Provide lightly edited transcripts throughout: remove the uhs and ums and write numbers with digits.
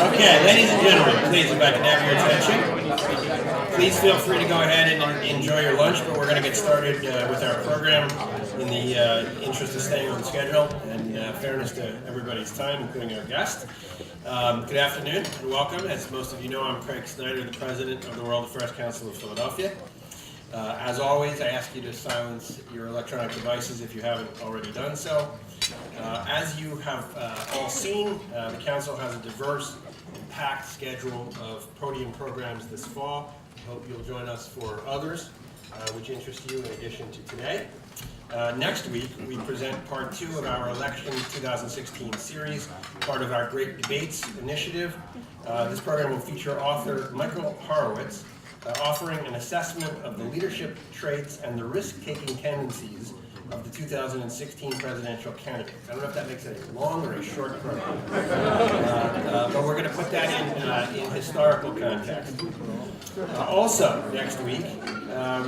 Okay, ladies and gentlemen, please, if I can have your attention. Please feel free to go ahead and enjoy your lunch, but we're going to get started with our program in the interest of staying on schedule and fairness to everybody's time, including our guest. Good afternoon and welcome. As most of you know, I'm Craig Snyder, the president of the World Affairs Council of Philadelphia. As always, I ask you to silence your electronic devices if you haven't already done so. As you have all seen, the Council has a diverse and packed schedule of podium programs this fall. I hope you'll join us for others which interest you in addition to today. Next week, we present part 2 of our Election 2016 series, part of our Great Debates initiative. This program will feature author Michael Horowitz, offering an assessment of the leadership traits and the risk-taking tendencies of the 2016 presidential candidates. I don't know if that makes it a long or a short program, but we're going to put that in historical context. Also, next week,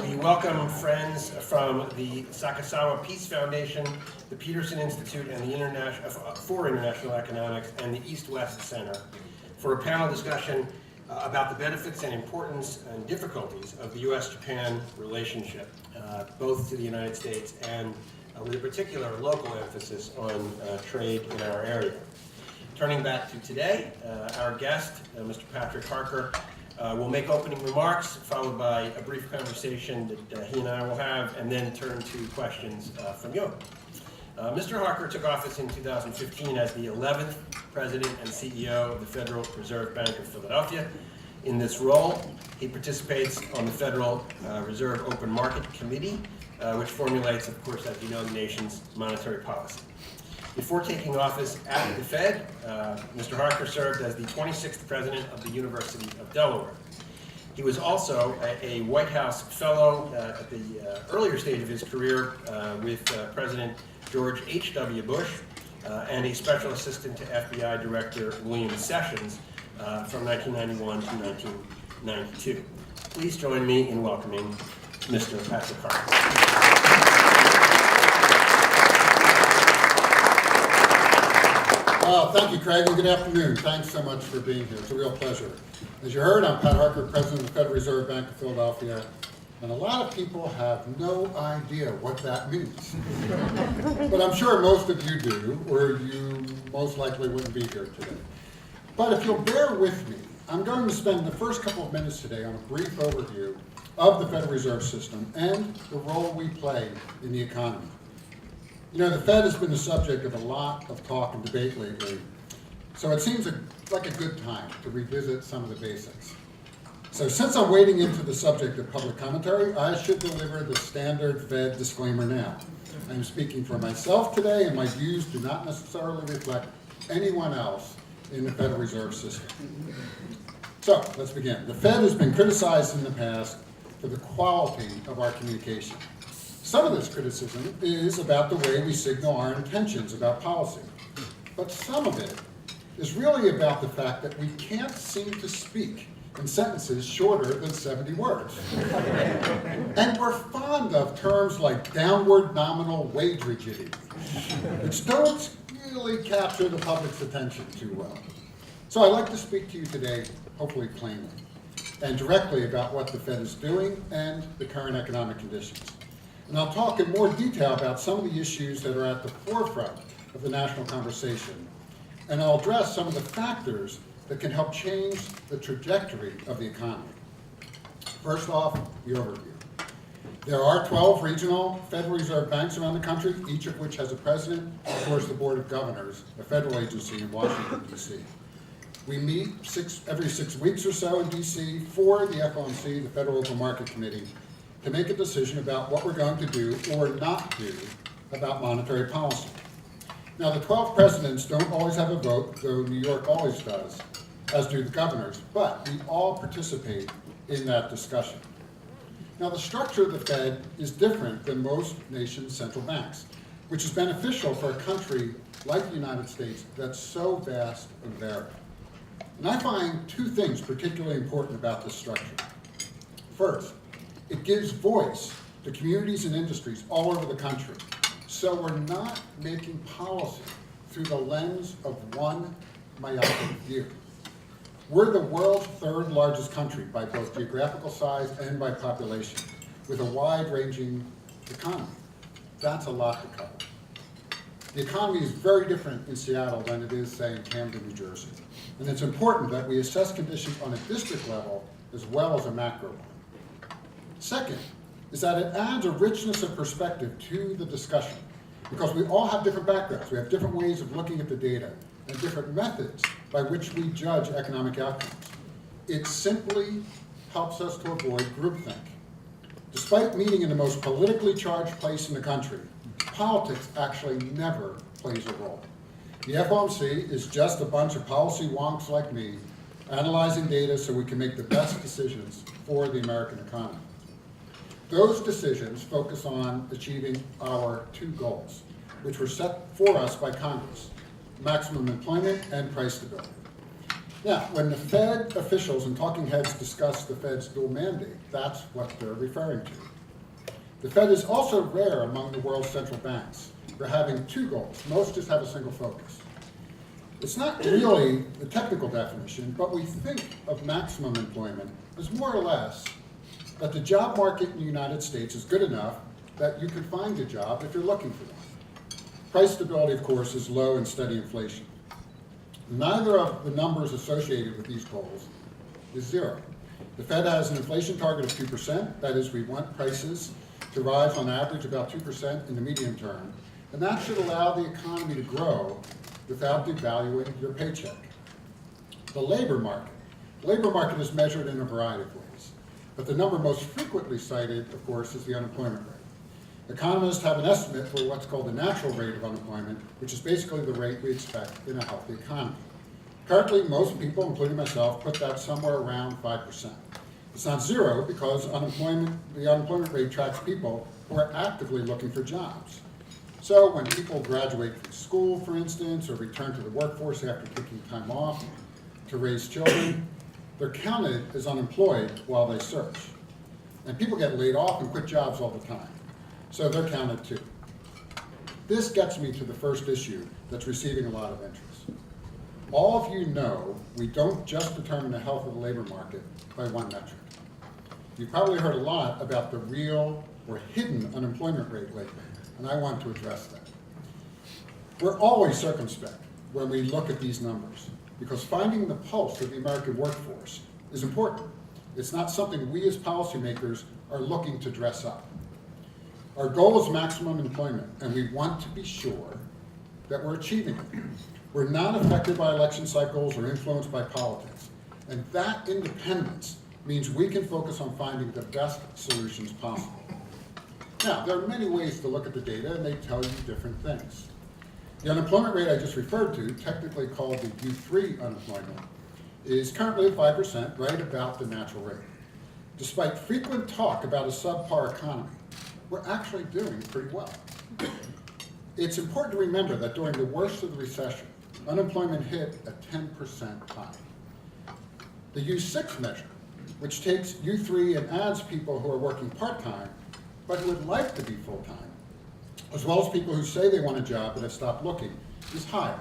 we welcome friends from the Sakasawa Peace Foundation, the Peterson Institute, and the for International Economics, and the East-West Center for a panel discussion about the benefits and importance and difficulties of the U.S.-Japan relationship, both to the United States and with a particular local emphasis on trade in our area. Turning back to today, our guest, Mr. Patrick Harker, will make opening remarks, followed by a brief conversation that he and I will have, and then turn to questions from you. Mr. Harker took office in 2015 as the 11th President and CEO of the Federal Reserve Bank of Philadelphia. In this role, he participates on the Federal Reserve Open Market Committee, which formulates, of course, as you know, the nation's monetary policy. Before taking office at the Fed, Mr. Harker served as the 26th President of the University of Delaware. He was also a White House fellow at the earlier stage of his career with President George H.W. Bush and a special assistant to FBI Director William Sessions from 1991 to 1992. Please join me in welcoming Mr. Patrick Harker. Thank you, Craig, and good afternoon. Thanks so much for being here. It's a real pleasure. As you heard, I'm Pat Harker, President of the Federal Reserve Bank of Philadelphia, and a lot of people have no idea what that means. But I'm sure most of you do, or you most likely wouldn't be here today. But if you'll bear with me, I'm going to spend the first couple of minutes today on a brief overview of the Federal Reserve System and the role we play in the economy. You know, the Fed has been the subject of a lot of talk and debate lately, so it seems like a good time to revisit some of the basics. So since I'm wading into the subject of public commentary, I should deliver the standard Fed disclaimer now. I'm speaking for myself today, and my views do not necessarily reflect anyone else in the Federal Reserve System. So let's begin. The Fed has been criticized in the past for the quality of our communication. Some of this criticism is about the way we signal our intentions about policy, but some of it is really about the fact that we can't seem to speak in sentences shorter than 70 words. And we're fond of terms like downward nominal wage rigidity, which don't really capture the public's attention too well. So I'd like to speak to you today, hopefully plainly, and directly about what the Fed is doing and the current economic conditions. And I'll talk in more detail about some of the issues that are at the forefront of the national conversation. And I'll address some of the factors that can help change the trajectory of the economy. First off, the overview. There are 12 regional Federal Reserve banks around the country, each of which has a president, of course the Board of Governors, a federal agency in Washington, D.C. We meet every 6 weeks or so in D.C. for the FOMC, the Federal Open Market Committee, to make a decision about what we're going to do or not do about monetary policy. Now, the 12 presidents don't always have a vote, though New York always does, as do the governors, but we all participate in that discussion. Now, the structure of the Fed is different than most nations' central banks, which is beneficial for a country like the United States that's so vast and varied. And I find two things particularly important about this structure. First, it gives voice to communities and industries all over the country, so we're not making policy through the lens of one myopic view. We're the world's third largest country by both geographical size and by population, with a wide-ranging economy. That's a lot to cover. The economy is very different in Seattle than it is, say, in Camden, New Jersey. And it's important that we assess conditions on a district level as well as a macro one. Second is that it adds a richness of perspective to the discussion, because we all have different backgrounds. We have different ways of looking at the data and different methods by which we judge economic outcomes. It simply helps us to avoid groupthink. Despite meeting in the most politically charged place in the country, politics actually never plays a role. The FOMC is just a bunch of policy wonks like me analyzing data so we can make the best decisions for the American economy. Those decisions focus on achieving our two goals, which were set for us by Congress: maximum employment and price stability. Now, when the Fed officials and talking heads discuss the Fed's dual mandate, that's what they're referring to. The Fed is also rare among the world's central banks for having two goals. Most just have a single focus. It's not really the technical definition, but we think of maximum employment as more or less that the job market in the United States is good enough that you can find a job if you're looking for one. Price stability, of course, is low and steady inflation. Neither of the numbers associated with these goals is zero. The Fed has an inflation target of 2%. That is, we want prices to rise on average about 2% in the medium term. And that should allow the economy to grow without devaluing your paycheck. The labor market. The labor market is measured in a variety of ways. But the number most frequently cited, of course, is the unemployment rate. Economists have an estimate for what's called the natural rate of unemployment, which is basically the rate we expect in a healthy economy. Currently, most people, including myself, put that somewhere around 5%. It's not zero because the unemployment rate tracks people who are actively looking for jobs. So when people graduate from school, for instance, or return to the workforce after taking time off to raise children, they're counted as unemployed while they search. And people get laid off and quit jobs all the time. So they're counted too. This gets me to the first issue that's receiving a lot of interest. All of you know we don't just determine the health of the labor market by one metric. You've probably heard a lot about the real or hidden unemployment rate lately, and I want to address that. We're always circumspect when we look at these numbers, because finding the pulse of the American workforce is important. It's not something we as policymakers are looking to dress up. Our goal is maximum employment, and we want to be sure that we're achieving it. We're not affected by election cycles or influenced by politics, and that independence means we can focus on finding the best solutions possible. Now, there are many ways to look at the data, and they tell you different things. The unemployment rate I just referred to, technically called the U3 unemployment, is currently at 5%, right about the natural rate. Despite frequent talk about a subpar economy, we're actually doing pretty well. It's important to remember that during the worst of the recession, unemployment hit a 10% high. The U6 measure, which takes U3 and adds people who are working part-time, but who would like to be full-time, as well as people who say they want a job but have stopped looking, is higher,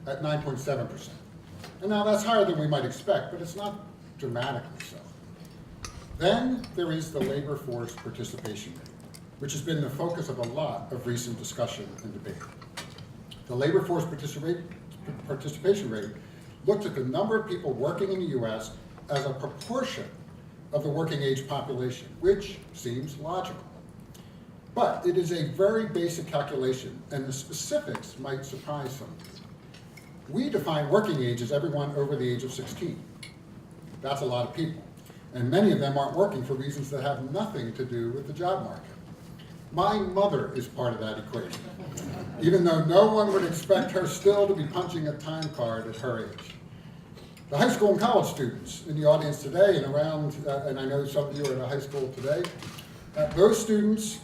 at 9.7%. And now that's higher than we might expect, but it's not dramatically so. Then there is the labor force participation rate, which has been the focus of a lot of recent discussion and debate. The labor force participation rate looks at the number of people working in the U.S. as a proportion of the working age population, which seems logical. But it is a very basic calculation, and the specifics might surprise some of you. We define working age as everyone over the age of 16. That's a lot of people, and many of them aren't working for reasons that have nothing to do with the job market. My mother is part of that equation, even though no one would expect her still to be punching a time card at her age. The high school and college students in the audience today and around, and I know some of you are at a high school today, those students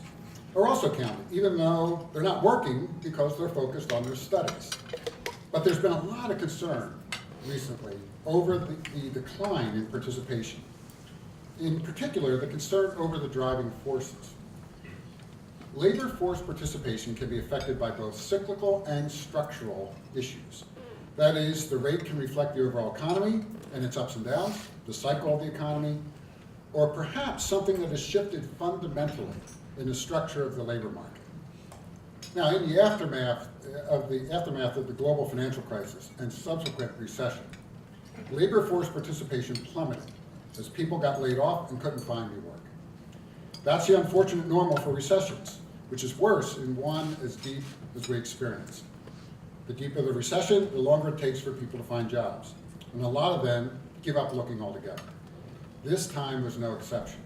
are also counted, even though they're not working because they're focused on their studies. But there's been a lot of concern recently over the decline in participation. In particular, the concern over the driving forces. Labor force participation can be affected by both cyclical and structural issues. That is, the rate can reflect the overall economy and its ups and downs, the cycle of the economy, or perhaps something that has shifted fundamentally in the structure of the labor market. Now, in the aftermath of the global financial crisis and subsequent recession, labor force participation plummeted as people got laid off and couldn't find new work. That's the unfortunate normal for recessions, which is worse in one as deep as we experience. The deeper the recession, the longer it takes for people to find jobs, and a lot of them give up looking altogether. This time was no exception.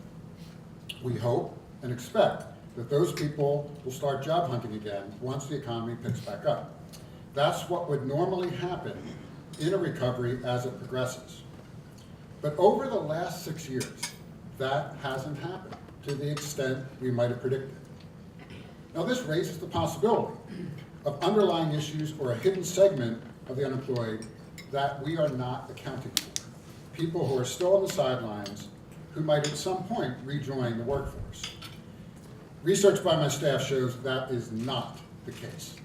We hope and expect that those people will start job hunting again once the economy picks back up. That's what would normally happen in a recovery as it progresses. But over the last 6 years, that hasn't happened to the extent we might have predicted. Now, this raises the possibility of underlying issues or a hidden segment of the unemployed that we are not accounting for. People who are still on the sidelines who might at some point rejoin the workforce. Research by my staff shows that is not the case.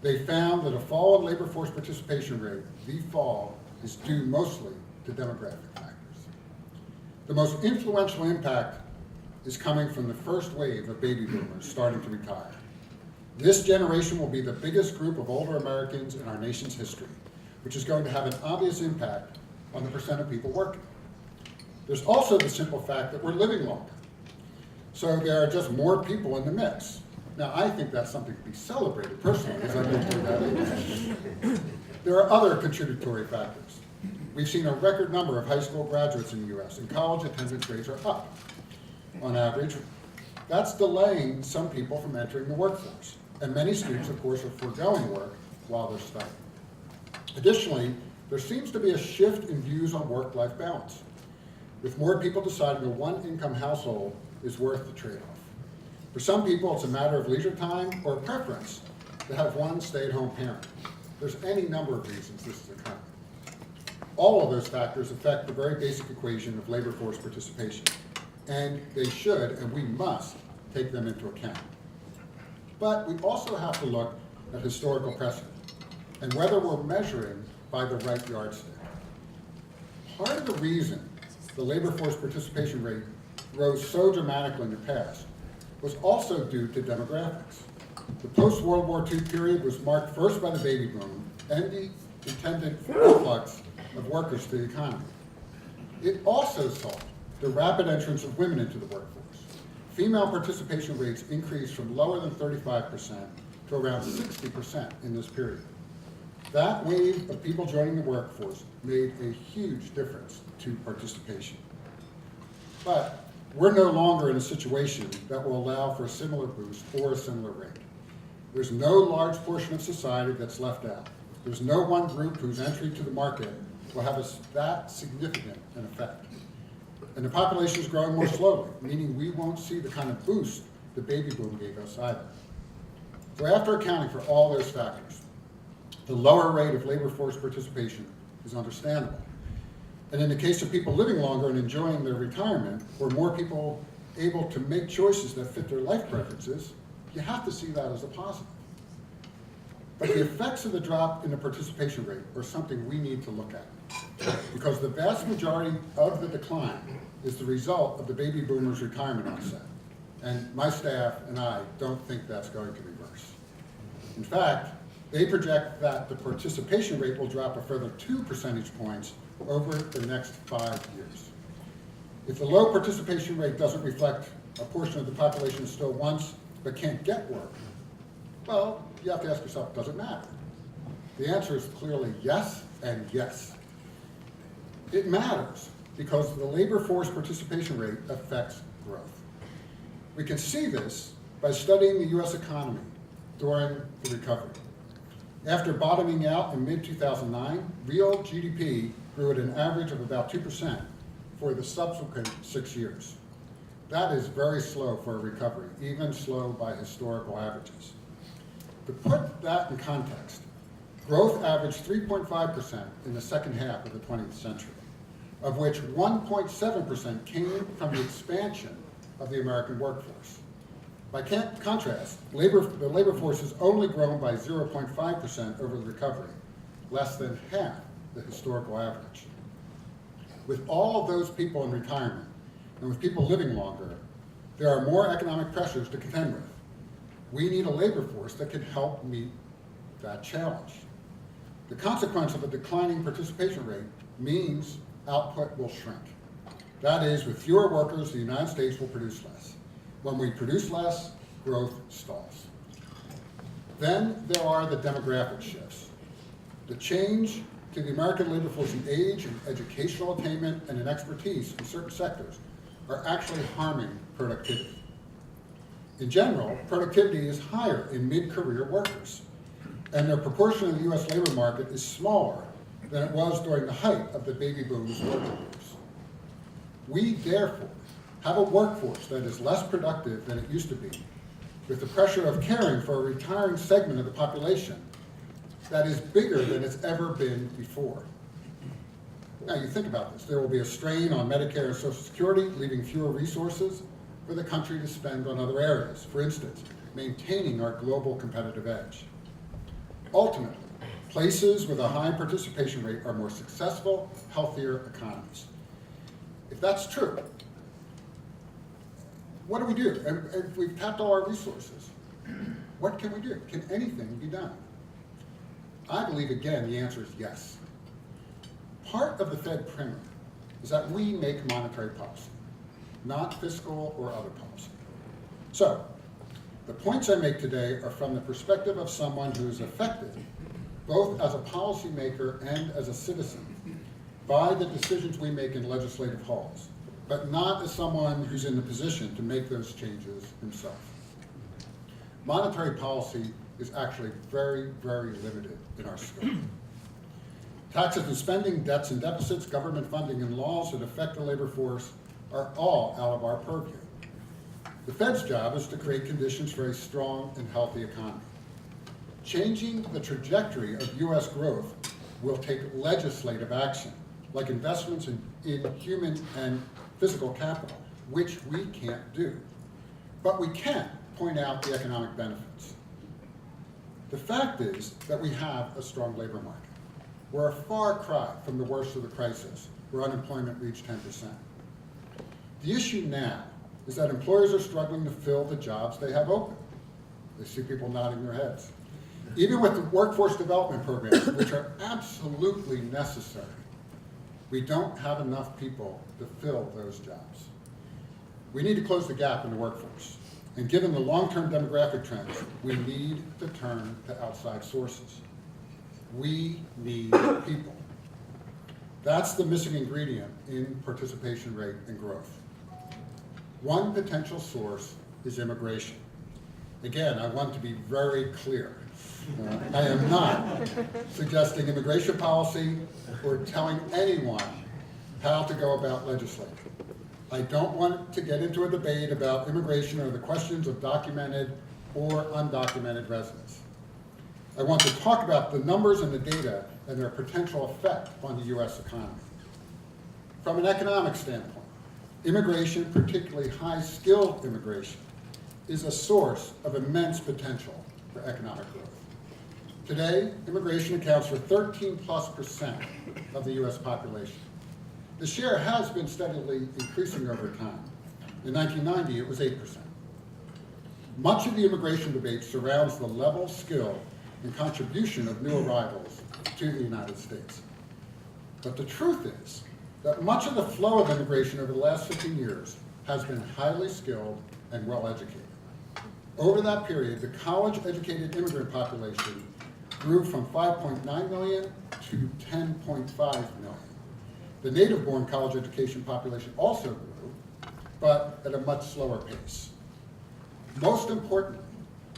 They found that a fall in labor force participation rate, the fall, is due mostly to demographic factors. The most influential impact is coming from the first wave of baby boomers starting to retire. This generation will be the biggest group of older Americans in our nation's history, which is going to have an obvious impact on the percent of people working. There's also the simple fact that we're living longer. So there are just more people in the mix. Now, I think that's something to be celebrated personally, as I move through that age. There are other contributory factors. We've seen a record number of high school graduates in the U.S., and college attendance rates are up. On average, that's delaying some people from entering the workforce. And many students, of course, are foregoing work while they're studying. Additionally, there seems to be a shift in views on work-life balance, with more people deciding a one-income household is worth the trade-off. For some people, it's a matter of leisure time or a preference to have one stay-at-home parent. There's any number of reasons this is occurring. All of those factors affect the very basic equation of labor force participation, and they should, and we must, take them into account. But we also have to look at historical precedent and whether we're measuring by the right yardstick. Part of the reason the labor force participation rate rose so dramatically in the past was also due to demographics. The post-World War II period was marked first by the baby boom and the intended influx of workers to the economy. It also saw the rapid entrance of women into the workforce. Female participation rates increased from lower than 35% to around 60% in this period. That wave of people joining the workforce made a huge difference to participation. But we're no longer in a situation that will allow for a similar boost or a similar rate. There's no large portion of society that's left out. There's no one group whose entry to the market will have that significant an effect. And the population is growing more slowly, meaning we won't see the kind of boost the baby boom gave us either. So after accounting for all those factors, the lower rate of labor force participation is understandable. And in the case of people living longer and enjoying their retirement, or more people able to make choices that fit their life preferences, you have to see that as a positive. But the effects of the drop in the participation rate are something we need to look at, because the vast majority of the decline is the result of the baby boomers' retirement offset. And my staff and I don't think that's going to reverse. In fact, they project that the participation rate will drop a further 2 percentage points over the next 5 years. If the low participation rate doesn't reflect a portion of the population who still wants but can't get work, well, you have to ask yourself, does it matter? The answer is clearly yes and yes. It matters because the labor force participation rate affects growth. We can see this by studying the U.S. economy during the recovery. After bottoming out in mid-2009, real GDP grew at an average of about 2% for the subsequent 6 years. That is very slow for a recovery, even slow by historical averages. To put that in context, growth averaged 3.5% in the second half of the 20th century, of which 1.7% came from the expansion of the American workforce. By contrast, the labor force has only grown by 0.5% over the recovery, less than half the historical average. With all of those people in retirement, and with people living longer, there are more economic pressures to contend with. We need a labor force that can help meet that challenge. The consequence of a declining participation rate means output will shrink. That is, with fewer workers, the United States will produce less. When we produce less, growth stalls. Then there are the demographic shifts. The change to the American labor force in age and educational attainment and in expertise in certain sectors are actually harming productivity. In general, productivity is higher in mid-career workers, and their proportion of the U.S. labor market is smaller than it was during the height of the baby boom's working years. We, therefore, have a workforce that is less productive than it used to be, with the pressure of caring for a retiring segment of the population that is bigger than it's ever been before. Now, you think about this. There will be a strain on Medicare and Social Security, leaving fewer resources for the country to spend on other areas. For instance, maintaining our global competitive edge. Ultimately, places with a high participation rate are more successful, healthier economies. If that's true, what do we do? And if we've tapped all our resources, what can we do? Can anything be done? I believe, again, the answer is yes. Part of the Fed primer is that we make monetary policy, not fiscal or other policy. So, the points I make today are from the perspective of someone who is affected, both as a policymaker and as a citizen, by the decisions we make in legislative halls, but not as someone who's in the position to make those changes himself. Monetary policy is actually very, very limited in our scope. Taxes and spending, debts and deficits, government funding, and laws that affect the labor force are all out of our purview. The Fed's job is to create conditions for a strong and healthy economy. Changing the trajectory of U.S. growth will take legislative action, like investments in human and physical capital, which we can't do. But we can point out the economic benefits. The fact is that we have a strong labor market. We're a far cry from the worst of the crisis, where unemployment reached 10%. The issue now is that employers are struggling to fill the jobs they have open. They see people nodding their heads. Even with the workforce development programs, which are absolutely necessary, we don't have enough people to fill those jobs. We need to close the gap in the workforce. And given the long-term demographic trends, we need to turn to outside sources. We need people. That's the missing ingredient in participation rate and growth. One potential source is immigration. Again, I want to be very clear. I am not suggesting immigration policy or telling anyone how to go about legislating. I don't want to get into a debate about immigration or the questions of documented or undocumented residents. I want to talk about the numbers and the data and their potential effect on the U.S. economy. From an economic standpoint, immigration, particularly high-skilled immigration, is a source of immense potential for economic growth. Today, immigration accounts for 13+% of the U.S. population. The share has been steadily increasing over time. In 1990, it was 8%. Much of the immigration debate surrounds the level, skill, and contribution of new arrivals to the United States. But the truth is that much of the flow of immigration over the last 15 years has been highly skilled and well-educated. Over that period, the college-educated immigrant population grew from 5.9 million to 10.5 million. The native-born college education population also grew, but at a much slower pace. Most importantly,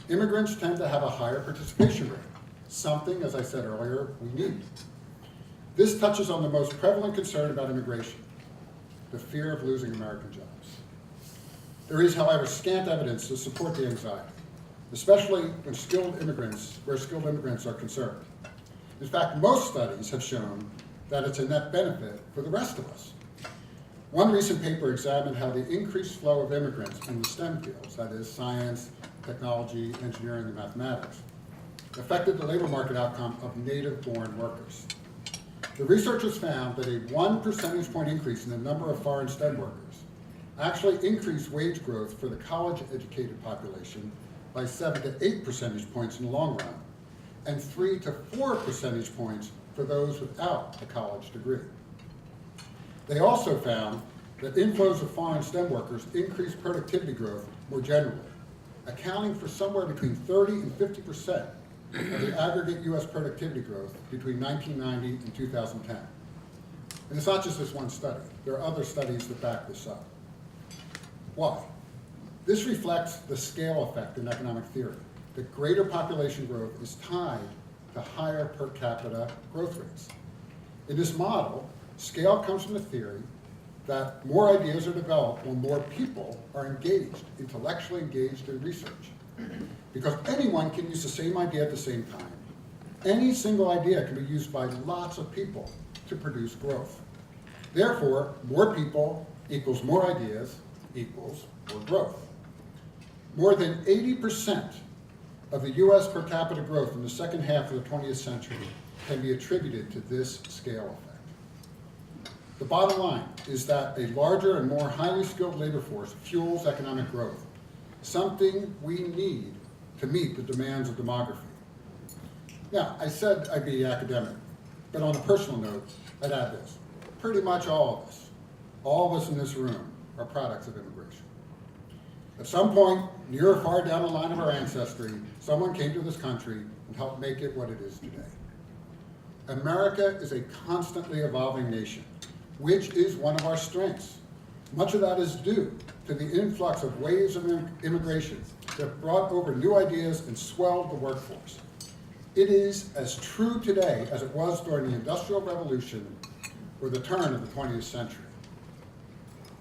immigrants tend to have a higher participation rate, something, as I said earlier, we need. This touches on the most prevalent concern about immigration, the fear of losing American jobs. There is, however, scant evidence to support the anxiety, especially where skilled immigrants are concerned. In fact, most studies have shown that it's a net benefit for the rest of us. One recent paper examined how the increased flow of immigrants in the STEM fields, that is science, technology, engineering, and mathematics, affected the labor market outcome of native-born workers. The researchers found that a 1 percentage point increase in the number of foreign STEM workers actually increased wage growth for the college-educated population by 7 to 8 percentage points in the long run, and 3 to 4 percentage points for those without a college degree. They also found that inflows of foreign STEM workers increased productivity growth more generally, accounting for somewhere between 30 and 50% of the aggregate U.S. productivity growth between 1990 and 2010. And it's not just this one study. There are other studies that back this up. Why? This reflects the scale effect in economic theory. The greater population growth is tied to higher per capita growth rates. In this model, scale comes from the theory that more ideas are developed when more people are engaged, intellectually engaged in research. Because anyone can use the same idea at the same time. Any single idea can be used by lots of people to produce growth. Therefore, more people equals more ideas equals more growth. More than 80% of the US per capita growth in the second half of the 20th century can be attributed to this scale effect. The bottom line is that a larger and more highly skilled labor force fuels economic growth, something we need to meet the demands of demography. Now, I said I'd be academic, but on a personal note, I'd add this. Pretty much all of us in this room are products of immigration. At some point, near or far down the line of our ancestry, someone came to this country and helped make it what it is today. America is a constantly evolving nation, which is one of our strengths. Much of that is due to the influx of waves of immigration that brought over new ideas and swelled the workforce. It is as true today as it was during the Industrial Revolution or the turn of the 20th century.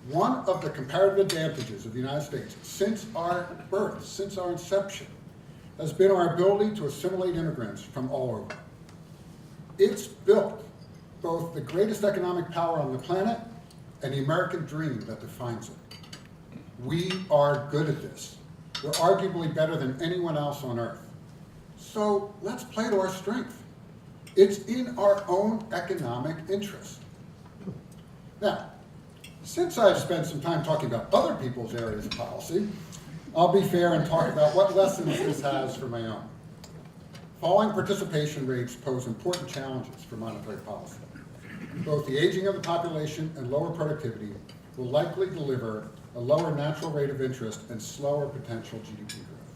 One of the comparative advantages of the United States since our birth, since our inception, has been our ability to assimilate immigrants from all over. It's built both the greatest economic power on the planet and the American dream that defines it. We are good at this. We're arguably better than anyone else on earth. So let's play to our strength. It's in our own economic interest. Now, since I've spent some time talking about other people's areas of policy, I'll be fair and talk about what lessons this has for my own. Falling participation rates pose important challenges for monetary policy. Both the aging of the population and lower productivity will likely deliver a lower natural rate of interest and slower potential GDP growth.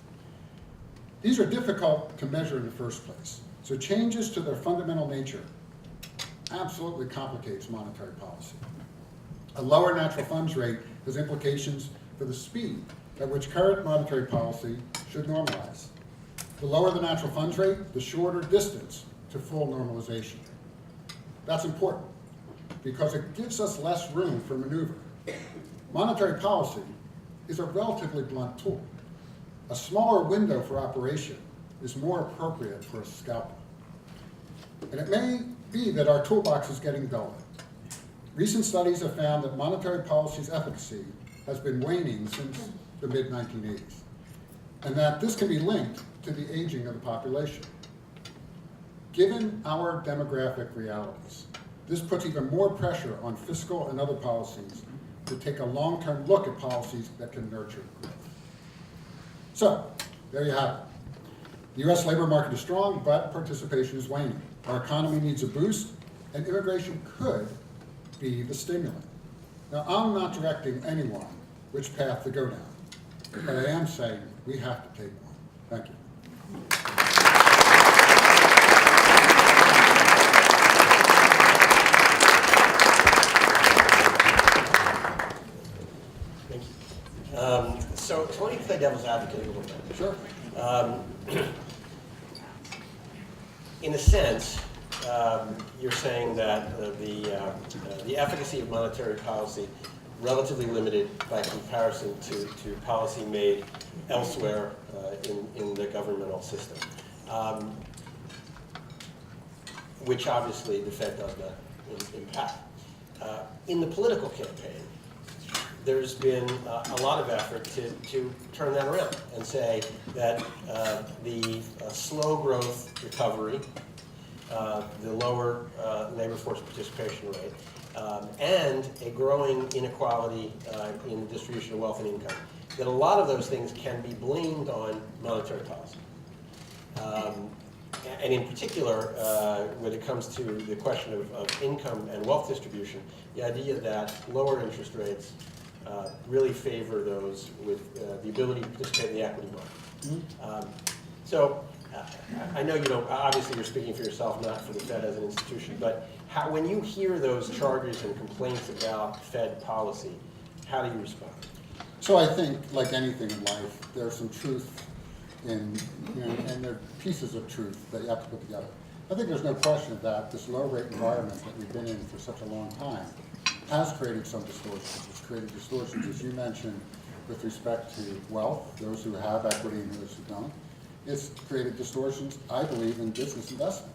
These are difficult to measure in the first place, so changes to their fundamental nature absolutely complicates monetary policy. A lower natural funds rate has implications for the speed at which current monetary policy should normalize. The lower the natural funds rate, the shorter distance to full normalization. That's important because it gives us less room for maneuver. Monetary policy is a relatively blunt tool. A smaller window for operation is more appropriate for a scalpel. And it may be that our toolbox is getting duller. Recent studies have found that monetary policy's efficacy has been waning since the mid-1980s, and that this can be linked to the aging of the population. Given our demographic realities, this puts even more pressure on fiscal and other policies to take a long-term look at policies that can nurture growth. So, there you have it. The U.S. labor market is strong, but participation is waning. Our economy needs a boost, and immigration could be the stimulant. Now, I'm not directing anyone which path to go down, but I am saying we have to take one. Thank you. Thank you. So let me play devil's advocate a little bit. Sure. In a sense, you're saying that the efficacy of monetary policy relatively limited by comparison to policy made elsewhere in the governmental system, which obviously the Fed does not impact. In the political campaign, there's been a lot of effort to turn that around and say that the slow growth recovery, the lower labor force participation rate, and a growing inequality in the distribution of wealth and income, that a lot of those things can be blamed on monetary policy. And in particular, when it comes to the question of income and wealth distribution, the idea that lower interest rates really favor those with the ability to participate in the equity market. So I know you don't, obviously you're speaking for yourself, not for the Fed as an institution, but when you hear those charges and complaints about Fed policy, how do you respond? So I think, like anything in life, there's some truth in, and there are pieces of truth that you have to put together. I think there's no question that this low rate environment that we've been in for such a long time has created some distortions. It's created distortions, as you mentioned, with respect to wealth, those who have equity and those who don't. It's created distortions, I believe, in business investment.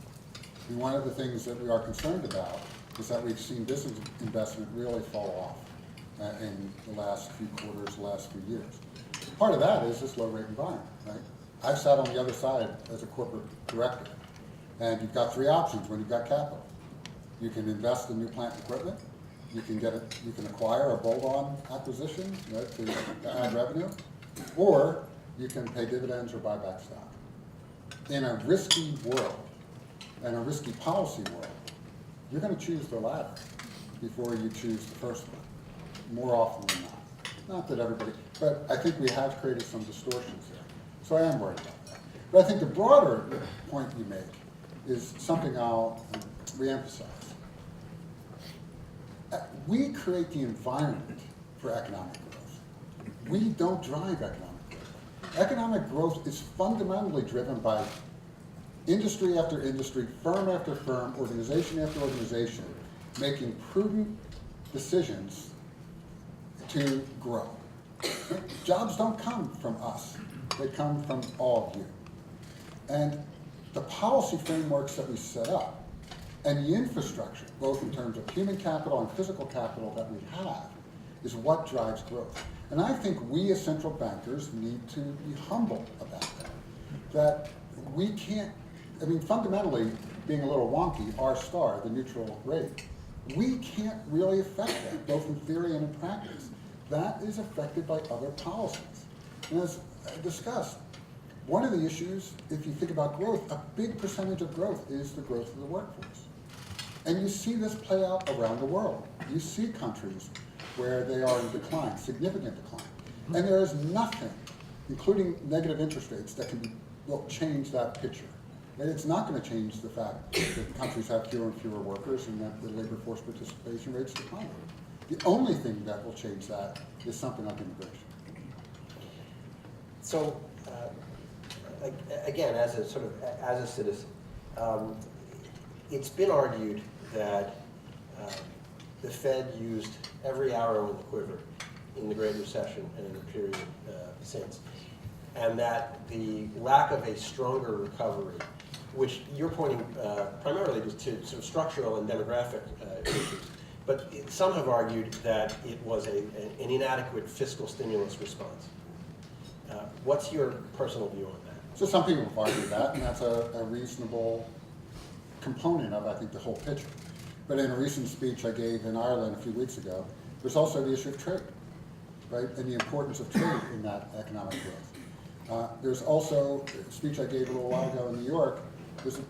And one of the things that we are concerned about is that we've seen business investment really fall off in the last few quarters, the last few years. Part of that is this low rate environment, right? I've sat on the other side as a corporate director, and you've got three options when you've got capital. You can invest in new plant and equipment, you can acquire a bolt-on acquisition, right, to add revenue, or you can pay dividends or buy back stock. In a risky world, and a risky policy world, you're going to choose the latter before you choose the first one, more often than not. Not that everybody, but I think we have created some distortions there. So I am worried about that. But I think the broader point you make is something I'll reemphasize. We create the environment for economic growth. We don't drive economic growth. Economic growth is fundamentally driven by industry after industry, firm after firm, organization after organization, making prudent decisions to grow. Jobs don't come from us. They come from all of you. And the policy frameworks that we set up and the infrastructure, both in terms of human capital and physical capital that we have, is what drives growth. And I think we as central bankers need to be humble about that. That we can't, I mean, fundamentally, being a little wonky, R*, the neutral rate, we can't really affect that, both in theory and in practice. That is affected by other policies. And as I discussed, one of the issues, if you think about growth, a big percentage of growth is the growth of the workforce. And you see this play out around the world. You see countries where they are in decline, significant decline. And there is nothing, including negative interest rates, that will change that picture. And it's not going to change the fact that countries have fewer and fewer workers and that the labor force participation rates decline. The only thing that will change that is something like immigration. So, again, as a citizen, it's been argued that the Fed used every arrow in the quiver in the Great Recession and in the period since, and that the lack of a stronger recovery, which you're pointing primarily to sort of structural and demographic issues, but some have argued that it was an inadequate fiscal stimulus response. What's your personal view on that? So some people have argued that, and that's a reasonable component of, I think, the whole picture. But in a recent speech I gave in Ireland a few weeks ago, there's also the issue of trade, right, and the importance of trade in that economic growth. There's also a speech I gave a little while ago in New York. There's an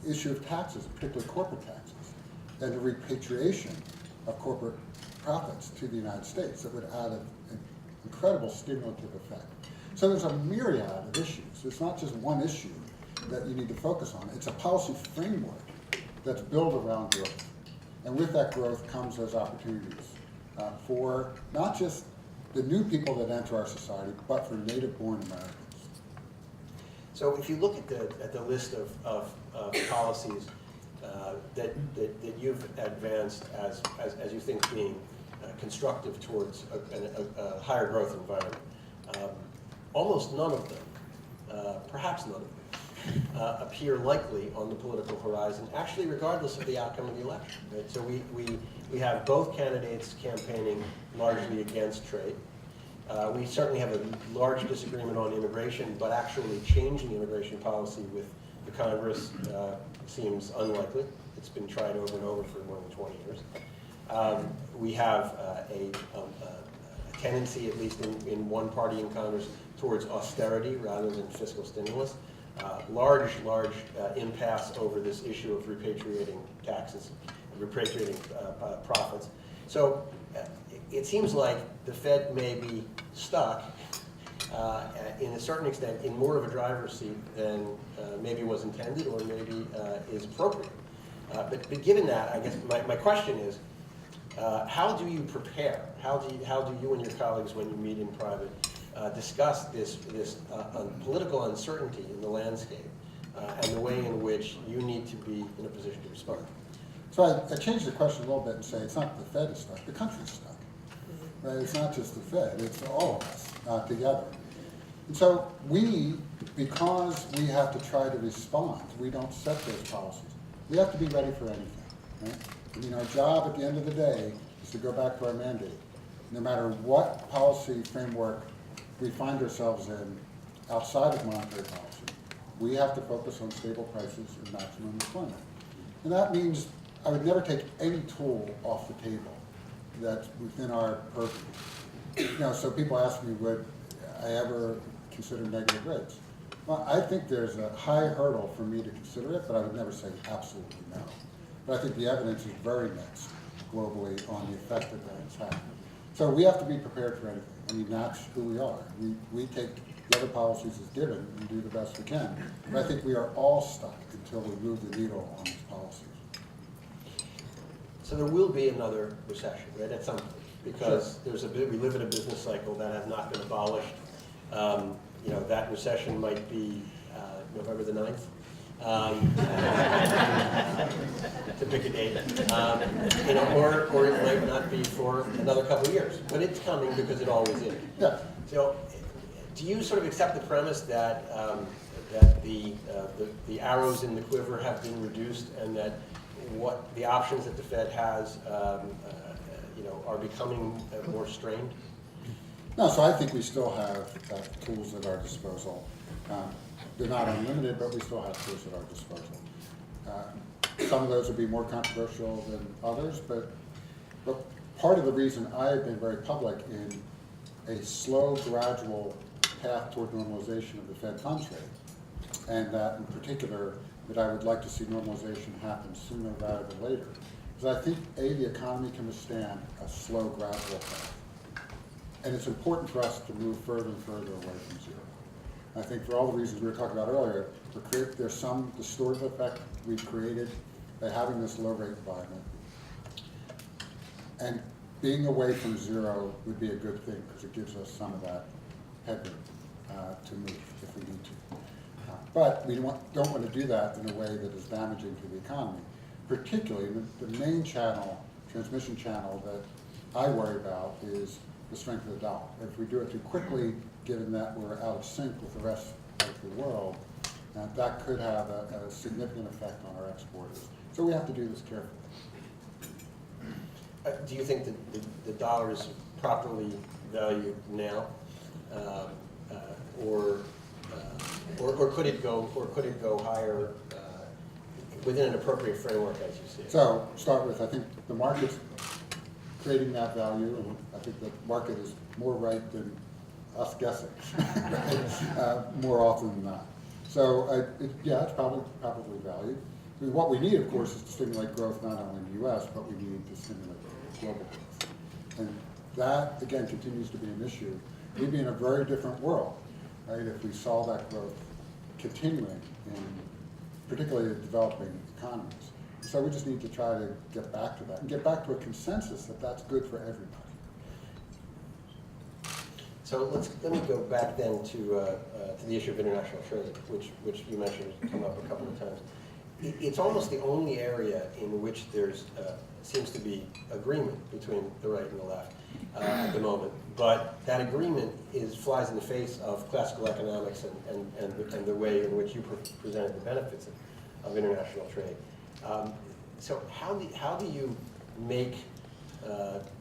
issue of taxes, particularly corporate taxes, and the repatriation of corporate profits to the United States that would add an incredible stimulative effect. So there's a myriad of issues. It's not just one issue that you need to focus on. It's a policy framework that's built around growth. And with that growth comes those opportunities for not just the new people that enter our society, but for native-born Americans. So if you look at the list of policies that you've advanced as you think being constructive towards a higher growth environment, almost none of them, perhaps none of them, appear likely on the political horizon, actually regardless of the outcome of the election. Right? So we have both candidates campaigning largely against trade. We certainly have a large disagreement on immigration, but actually changing immigration policy with the Congress seems unlikely. It's been tried over and over for more than 20 years. We have a tendency, at least in one party in Congress, towards austerity rather than fiscal stimulus. Large impasse over this issue of repatriating taxes, repatriating profits. So it seems like the Fed may be stuck in a certain extent in more of a driver's seat than maybe was intended or maybe is appropriate. But given that, I guess my question is, how do you prepare? How do you and your colleagues, when you meet in private, discuss this political uncertainty in the landscape and the way in which you need to be in a position to respond? So I changed the question a little bit and say it's not the Fed is stuck, the country's stuck. Right? It's not just the Fed, it's all of us together. And so because we have to try to respond, we don't set those policies. We have to be ready for anything. Right? I mean, our job at the end of the day is to go back to our mandate. No matter what policy framework we find ourselves in outside of monetary policy, we have to focus on stable prices and maximum employment. And that means I would never take any tool off the table that's within our purview. So people ask me, would I ever consider negative rates? Well, I think there's a high hurdle for me to consider it, but I would never say absolutely no. But I think the evidence is very mixed globally on the effect that has had. So we have to be prepared for anything. I mean, that's who we are. We take the other policies as given and do the best we can. But I think we are all stuck until we move the needle on these policies. So there will be another recession, right, at some point, because Sure. we live in a business cycle that has not been abolished. That recession might be November the 9th. To pick a date, or it might not be for another couple of years, but it's coming because it always is. Yeah. So, do you sort of accept the premise that the arrows in the quiver have been reduced, and that what the options that the Fed has, are becoming more strained? No, so I think we still have tools at our disposal. They're not unlimited, but we still have tools at our disposal. Some of those will be more controversial than others, but part of the reason I've been very public in a slow, gradual path toward normalization of the Fed funds rate, and that in particular, that I would like to see normalization happen sooner rather than later, because I think, the economy can withstand a slow, gradual path. And it's important for us to move further and further away from zero. I think for all the reasons we were talking about earlier, there's some distortive effect we've created by having this low rate environment. And being away from zero would be a good thing because it gives us some of that headroom to move if we need to. But we don't want to do that in a way that is damaging to the economy. Particularly, the main transmission channel that I worry about is the strength of the dollar. If we do it too quickly, given that we're out of sync with the rest of the world, that could have a significant effect on our exporters. So we have to do this carefully. Do you think that the dollar is properly valued now, or could it go higher within an appropriate framework, as you see it? So start with, I think the market's creating that value, and I think the market is more right than us guessing, more often than not. So it's probably valued. I mean, what we need, of course, is to stimulate growth not only in the U.S., but we need to stimulate global growth. And that, again, continues to be an issue. We'd be in a very different world, right, if we saw that growth continuing in particularly the developing economies. So we just need to try to get back to that and get back to a consensus that that's good for everybody. So let me go back then to the issue of international trade, which you mentioned has come up a couple of times. It's almost the only area in which there's seems to be agreement between the right and the left at the moment. But that agreement flies in the face of classical economics and the way in which you presented the benefits of international trade. So how do you make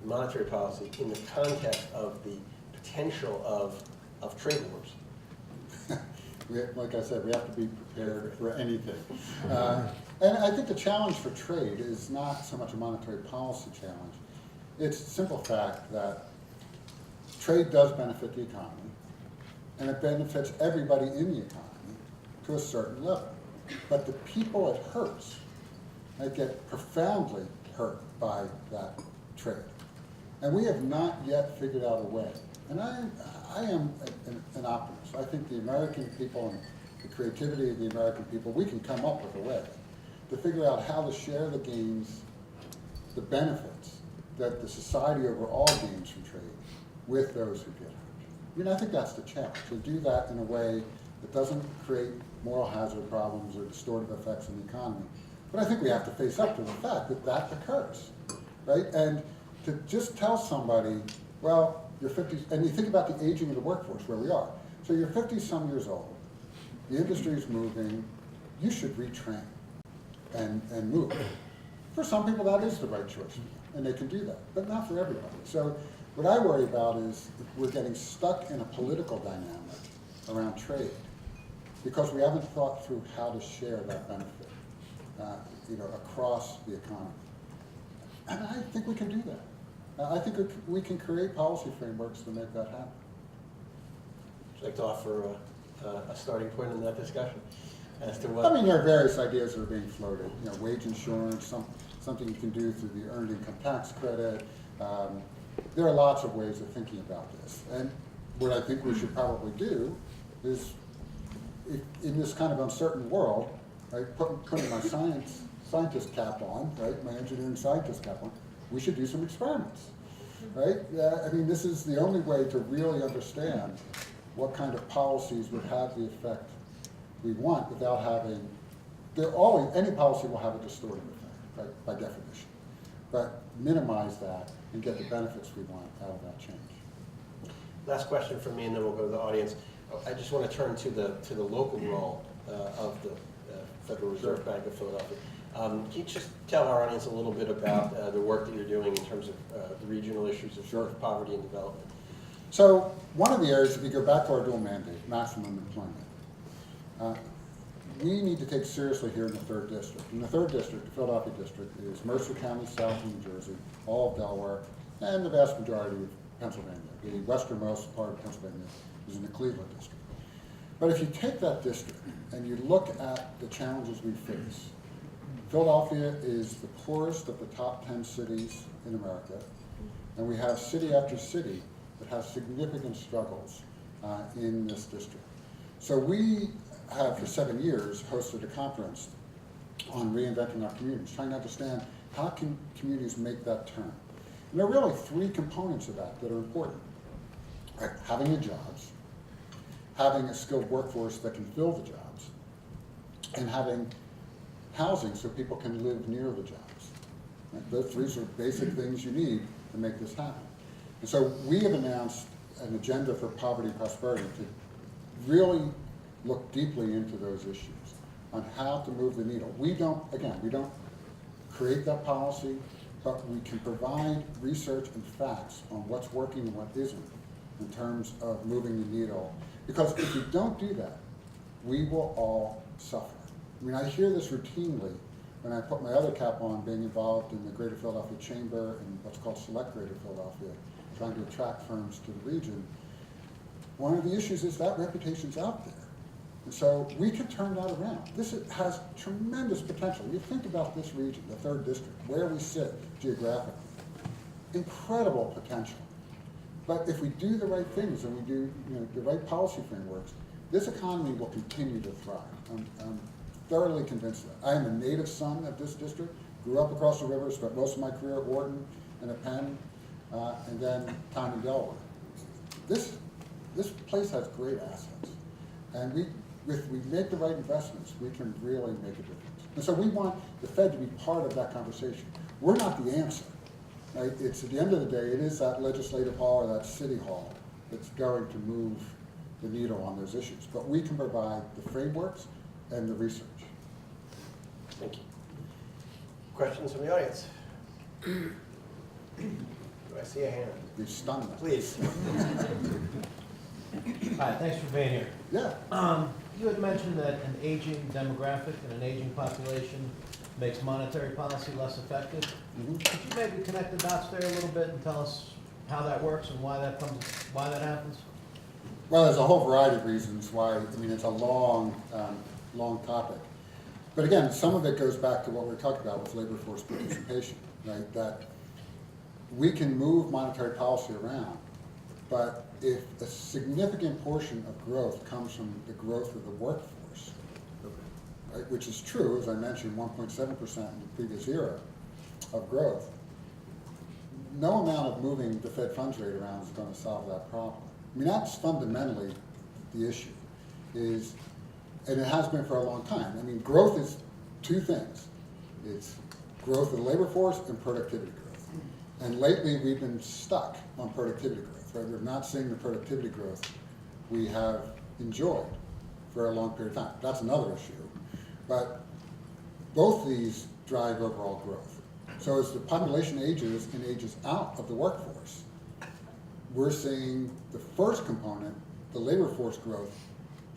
monetary policy in the context of the potential of trade wars? Like I said, we have to be prepared for anything. And I think the challenge for trade is not so much a monetary policy challenge. It's the simple fact that trade does benefit the economy, and it benefits everybody in the economy to a certain level. But the people it hurts, they get profoundly hurt by that trade. And we have not yet figured out a way. And I am an optimist. I think the American people and the creativity of the American people, we can come up with a way to figure out how to share the gains, the benefits that the society overall gains from trade with those who get hurt. I mean, I think that's the challenge, to do that in a way that doesn't create moral hazard problems or distortive effects on the economy. But I think we have to face up to the fact that that occurs, right? And to just tell somebody, well, you're 50, and you think about the aging of the workforce where we are. So you're 50-some years old, the industry is moving, you should retrain and move. For some people, that is the right choice, and they can do that, but not for everybody. So what I worry about is we're getting stuck in a political dynamic around trade because we haven't thought through how to share that benefit across the economy. And I think we can do that. I think we can create policy frameworks to make that happen. Would you like to offer a starting point in that discussion as to what? I mean, there are various ideas that are being floated. Wage insurance, something you can do through the earned income tax credit. There are lots of ways of thinking about this. And what I think we should probably do is, in this kind of uncertain world, right, putting my scientist cap on, right, my engineering scientist cap on, we should do some experiments, right? I mean, this is the only way to really understand what kind of policies would have the effect we want without having, any policy will have a distortive effect, right, by definition. But minimize that and get the benefits we want out of that change. Last question from me, and then we'll go to the audience. I just want to turn to the local role of the Federal Reserve Bank of Philadelphia. Can you just tell our audience a little bit about the work that you're doing in terms of the regional issues of poverty and development? So one of the areas, if you go back to our dual mandate, maximum employment, we need to take seriously here in the 3rd District. In the 3rd District, the Philadelphia District, is Mercer County, South New Jersey, all of Delaware, and the vast majority of Pennsylvania. The westernmost part of Pennsylvania is in the Cleveland District. But if you take that district and you look at the challenges we face, Philadelphia is the poorest of the top 10 cities in America, and we have city after city that has significant struggles in this district. So we have, for 7 years, hosted a conference on reinventing our communities, trying to understand how can communities make that turn. And there are really 3 components of that that are important. Right? Having the jobs, having a skilled workforce that can fill the jobs, and having housing so people can live near the jobs. Right? Those 3 are basic things you need to make this happen. And so we have announced an agenda for poverty and prosperity to really look deeply into those issues on how to move the needle. We don't create that policy, but we can provide research and facts on what's working and what isn't in terms of moving the needle. Because if we don't do that, we will all suffer. I mean, I hear this routinely when I put my other cap on, being involved in the Greater Philadelphia Chamber and what's called Select Greater Philadelphia, trying to attract firms to the region. One of the issues is that reputation's out there. And so we can turn that around. This has tremendous potential. You think about this region, the 3rd District, where we sit geographically. Incredible potential. But if we do the right things and we do the right policy frameworks, this economy will continue to thrive. I'm thoroughly convinced of that. I am a native son of this district, grew up across the river, spent most of my career at Wharton and at Penn, and then time in Delaware. This place has great assets. And if we make the right investments, we can really make a difference. And so we want the Fed to be part of that conversation. We're not the answer, right? It's at the end of the day, it is that legislative hall or that city hall that's going to move the needle on those issues. But we can provide the frameworks and the research. Thank you. Questions from the audience? Do I see a hand? We've stunned them. Please. Hi, thanks for being here. Yeah. You had mentioned that an aging demographic and an aging population makes monetary policy less effective. Mhm. Could you maybe connect the dots there a little bit and tell us how that works and why that happens? Well, there's a whole variety of reasons why. I mean, it's a long topic. But again, some of it goes back to what we were talking about with labor force participation, right? That we can move monetary policy around, but if a significant portion of growth comes from the growth of the workforce, right, which is true, as I mentioned, 1.7% in the previous era of growth, no amount of moving the Fed funds rate around is going to solve that problem. I mean, that's fundamentally the issue, and it has been for a long time. I mean, growth is two things. It's growth of the labor force and productivity growth. And lately, we've been stuck on productivity growth, right? We're not seeing the productivity growth we have enjoyed for a long period of time. That's another issue. But both these drive overall growth. So as the population ages and ages out of the workforce, we're seeing the first component, the labor force growth,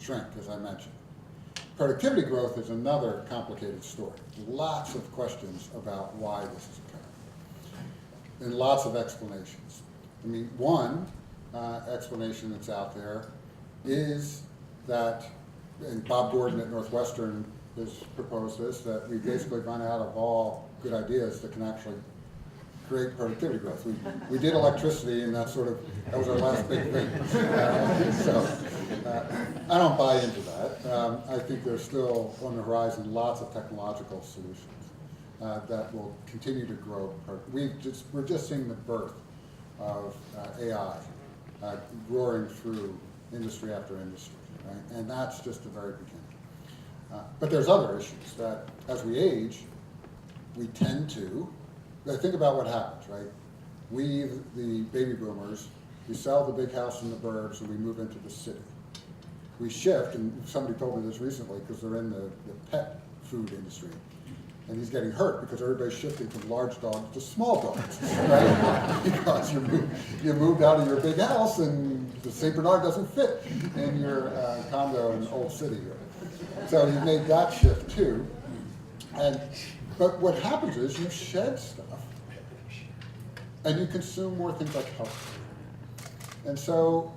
shrink, as I mentioned. Productivity growth is another complicated story. Lots of questions about why this is occurring, and lots of explanations. I mean, one explanation that's out there is that, and Bob Gordon at Northwestern has proposed this, that we basically run out of all good ideas that can actually create productivity growth. We did electricity, and that was our last big thing. I don't buy into that. I think there's still on the horizon lots of technological solutions that will continue to grow. We're just seeing the birth of AI roaring through industry after industry, right? And that's just the very beginning. But there's other issues that as we age, we tend to, think about what happens, right? We, the baby boomers, we sell the big house in the burbs and we move into the city. We shift, and somebody told me this recently because they're in the pet food industry. And he's getting hurt because everybody's shifting from large dogs to small dogs, right? Because you moved out of your big house and the St. Bernard doesn't fit in your condo in Old City here. So you made that shift too. But what happens is you shed stuff and you consume more things like health. And so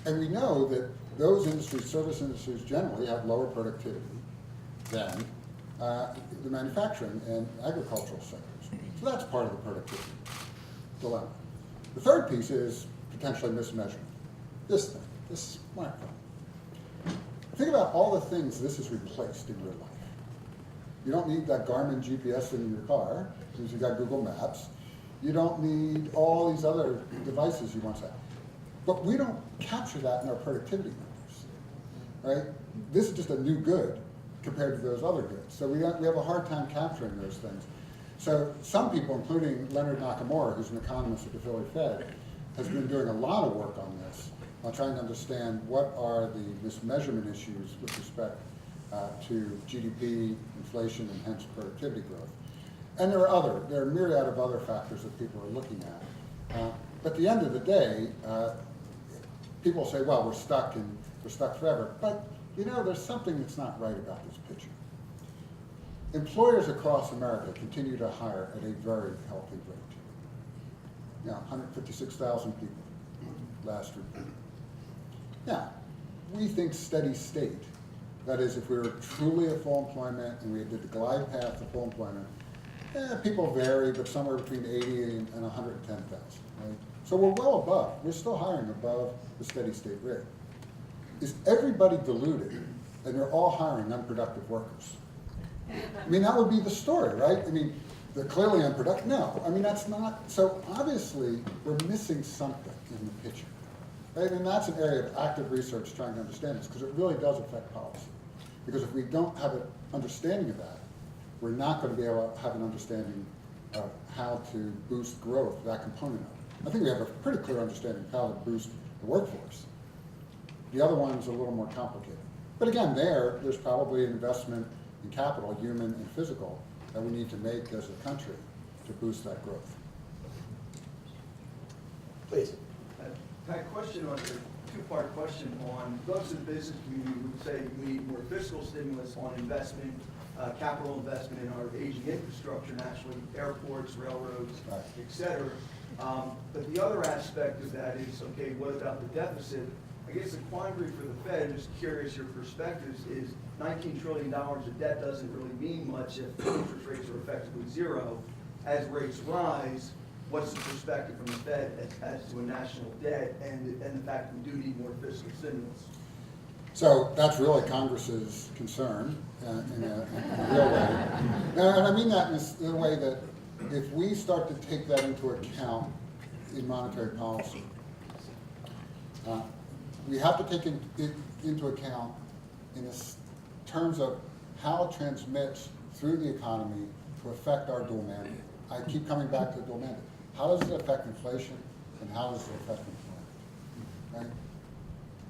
and we know that those industries, service industries generally have lower productivity than the manufacturing and agricultural sectors. So that's part of the productivity dilemma. The third piece is potentially mismeasurement. This smartphone. Think about all the things this has replaced in your life. You don't need that Garmin GPS in your car because you got Google Maps. You don't need all these other devices you once had. But we don't capture that in our productivity numbers, right? This is just a new good compared to those other goods. So we have a hard time capturing those things. So some people, including Leonard Nakamura, who's an economist at the Philly Fed, has been doing a lot of work on this, on trying to understand what are the mismeasurement issues with respect to GDP, inflation, and hence productivity growth. And there are a myriad of other factors that people are looking at. But at the end of the day, people say, well, we're stuck forever. But you know, there's something that's not right about this picture. Employers across America continue to hire at a very healthy rate. Now, 156,000 people last year. Now, we think steady state. That is, if we were truly at full employment and we did the glide path to full employment, people vary, but somewhere between 80 and 110,000, right? So we're well above. We're still hiring above the steady state rate. Is everybody deluded and they're all hiring unproductive workers? I mean, that would be the story, right? I mean, they're clearly unproductive. No, I mean, that's not. So obviously, we're missing something in the picture, right? And that's an area of active research trying to understand this because it really does affect policy. Because if we don't have an understanding of that, we're not going to be able to have an understanding of how to boost growth, that component of it. I think we have a pretty clear understanding of how to boost the workforce. The other one's a little more complicated. But again, there's probably an investment in capital, human and physical, that we need to make as a country to boost that growth. Please. I had a question on a two-part question on most of the business community would say we need more fiscal stimulus on investment, capital investment in our aging infrastructure, naturally, airports, railroads, Right. et cetera. But the other aspect of that is, okay, what about the deficit? I guess the quandary for the Fed, just curious your perspectives, is $19 trillion of debt doesn't really mean much if interest rates are effectively zero. As rates rise, what's the perspective from the Fed as to a national debt and the fact that we do need more fiscal stimulus? So that's really Congress's concern in a real way. And I mean that in a way that if we start to take that into account in monetary policy, we have to take it into account in terms of how it transmits through the economy to affect our dual mandate. I keep coming back to the dual mandate. How does it affect inflation and how does it affect employment?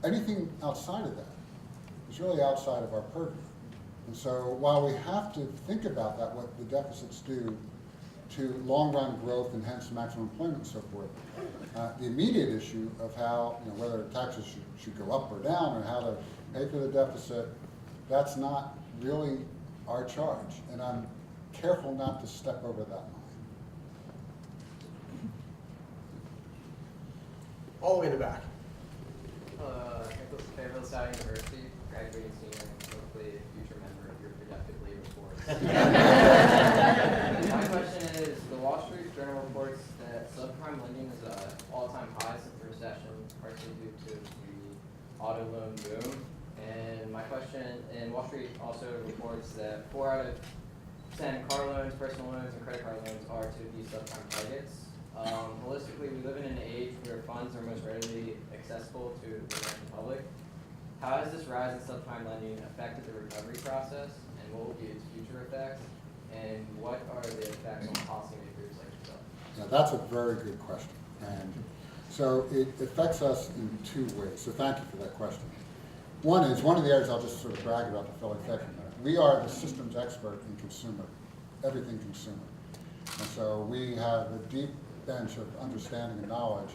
Right? Anything outside of that is really outside of our purview. And so while we have to think about that, what the deficits do to long-run growth and hence maximum employment and so forth, the immediate issue of how, whether taxes should go up or down or how to pay for the deficit, that's not really our charge. And I'm careful not to step over that line. All the way in the back. Nicholas Fayetteville South University, graduating senior, hopefully a future member of your productive labor force. My question is, the Wall Street Journal reports that subprime lending is at all-time high since the recession, partially due to the auto loan boom. And my question, and Wall Street also reports that 4 out of 10 car loans, personal loans, and credit card loans are to be subprime targets. Holistically, we live in an age where funds are most readily accessible to the American public. How has this rise in subprime lending affected the recovery process, and what will be its future effects, and what are the effects on policymakers like yourself? Yeah, that's a very good question. And so it affects us in 2 ways. So thank you for that question. One is, one of the areas I'll just sort of brag about to Philly Tech. We are the systems expert in consumer, everything consumer. And so we have a deep bench of understanding and knowledge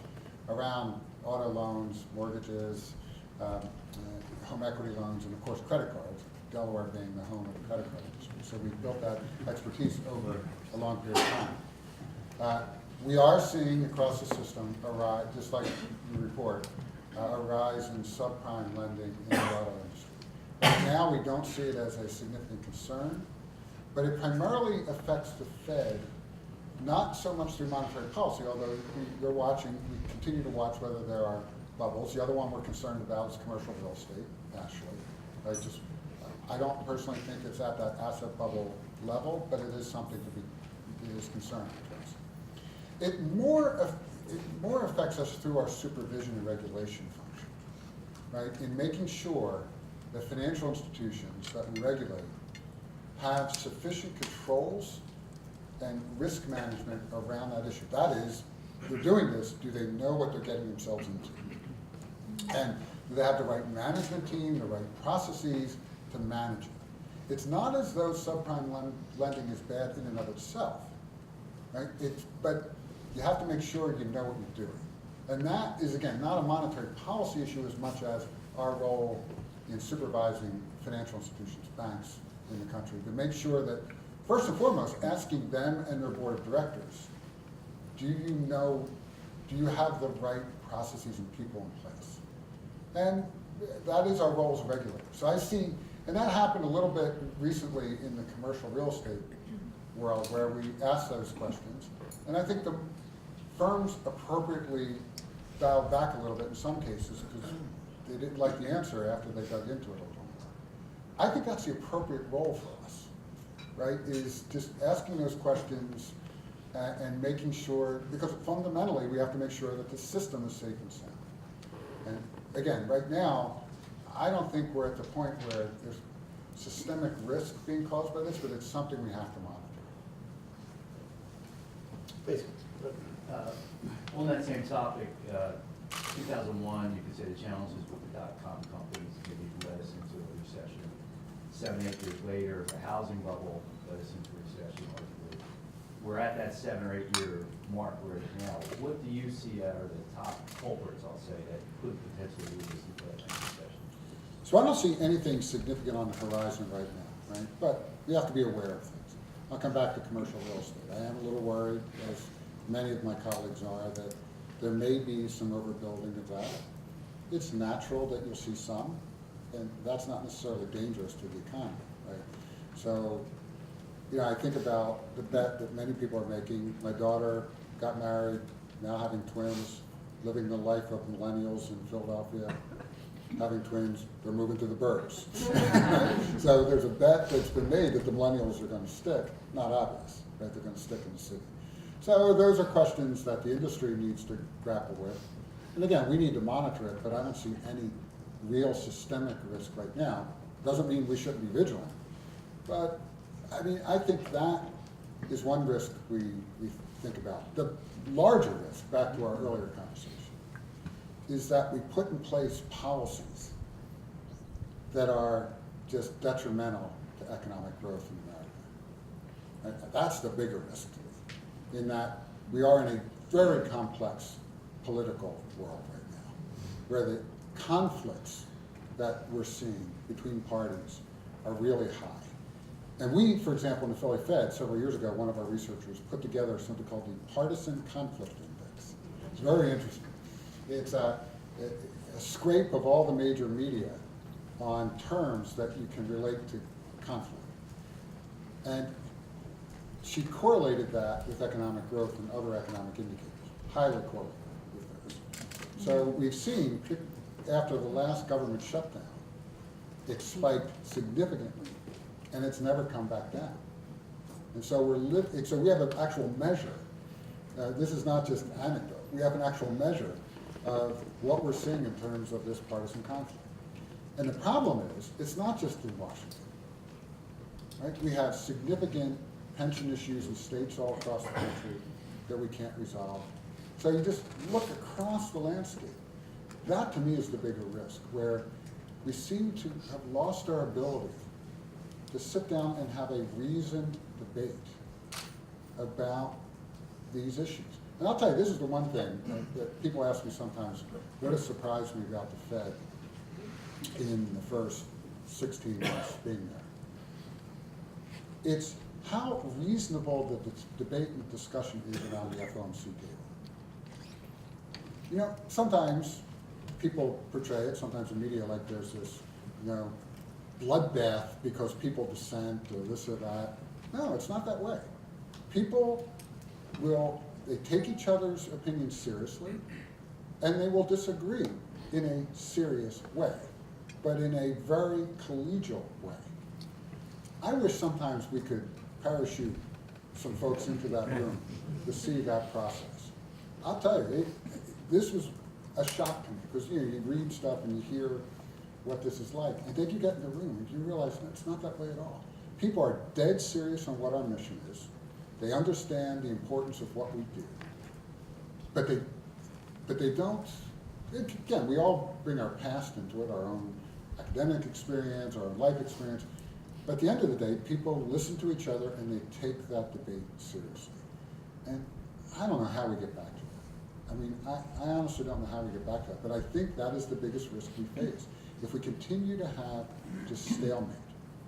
around auto loans, mortgages, home equity loans, and of course credit cards, Delaware being the home of the credit card industry. So we've built that expertise over a long period of time. We are seeing across the system a rise, just like you report, a rise in subprime lending in the auto industry. Right now we don't see it as a significant concern, but it primarily affects the Fed, not so much through monetary policy, although we continue to watch whether there are bubbles. The other one we're concerned about is commercial real estate, actually. I don't personally think it's at that asset bubble level, but it is something it is concerning to us. It more affects us through our supervision and regulation function, right? In making sure that financial institutions that we regulate have sufficient controls and risk management around that issue. That is, they're doing this, do they know what they're getting themselves into? And do they have the right management team, the right processes to manage it? It's not as though subprime lending is bad in and of itself, right? But you have to make sure you know what you're doing. And that is, again, not a monetary policy issue as much as our role in supervising financial institutions, banks in the country, to make sure that, first and foremost, asking them and their board of directors, do you have the right processes and people in place? And that is our role as a regulator. So I see, and that happened a little bit recently in the commercial real estate world where we asked those questions. And I think the firms appropriately dialed back a little bit in some cases because they didn't like the answer after they dug into it a little more. I think that's the appropriate role for us, right, is just asking those questions and making sure, because fundamentally we have to make sure that the system is safe and sound. And again, right now, I don't think we're at the point where there's systemic risk being caused by this, but it's something we have to monitor. Please. On that same topic, 2001, you could say the challenges with the dot-com companies maybe led us into a recession. 7, 8 years later, the housing bubble led us into a recession. Arguably. We're at that 7 or 8 year mark right now. What do you see are the top culprits, I'll say, that could potentially lead us into that next recession? So I don't see anything significant on the horizon right now, right? But we have to be aware of things. I'll come back to commercial real estate. I am a little worried, as many of my colleagues are, that there may be some overbuilding of that. It's natural that you'll see some, and that's not necessarily dangerous to the economy, right? So, you know, I think about the bet that many people are making. My daughter got married, now having twins, living the life of millennials in Philadelphia, having twins, they're moving to the burbs. So there's a bet that's been made that the millennials are going to stick, not obvious, right? They're going to stick in the city. So those are questions that the industry needs to grapple with. And again, we need to monitor it, but I don't see any real systemic risk right now. Doesn't mean we shouldn't be vigilant. But I mean, I think that is one risk we think about. The larger risk, back to our earlier conversation, is that we put in place policies that are just detrimental to economic growth in America. And that's the bigger risk to me, in that we are in a very complex political world right now, where the conflicts that we're seeing between parties are really high. And we, for example, in the Philly Fed, several years ago, one of our researchers put together something called the Partisan Conflict Index. It's very interesting. It's a scrape of all the major media on terms that you can relate to conflict. And she correlated that with economic growth and other economic indicators, highly correlated with those. So we've seen, after the last government shutdown, it spiked significantly, and it's never come back down. And so we have an actual measure. This is not just an anecdote. We have an actual measure of what we're seeing in terms of this partisan conflict. And the problem is, it's not just in Washington, right? We have significant pension issues in states all across the country that we can't resolve. So you just look across the landscape. That, to me, is the bigger risk, where we seem to have lost our ability to sit down and have a reasoned debate about these issues. And I'll tell you, this is the one thing that people ask me sometimes, what has surprised me about the Fed in the first 16 months being there. It's how reasonable the debate and discussion is around the FOMC table. You know, sometimes people portray it, sometimes the media, like there's this, you know, bloodbath because people dissent or this or that. No, it's not that way. People they take each other's opinions seriously, and they will disagree in a serious way, but in a very collegial way. I wish sometimes we could parachute some folks into that room to see that process. I'll tell you, this was a shock to me, because you read stuff and you hear what this is like, and then you get in the room and you realize that it's not that way at all. People are dead serious on what our mission is. They understand the importance of what we do, but they don't. Again, we all bring our past into it, our own academic experience, our own life experience. But at the end of the day, people listen to each other and they take that debate seriously. And I don't know how we get back to that. I mean, I honestly don't know how we get back to that, but I think that is the biggest risk we face. If we continue to have just stalemate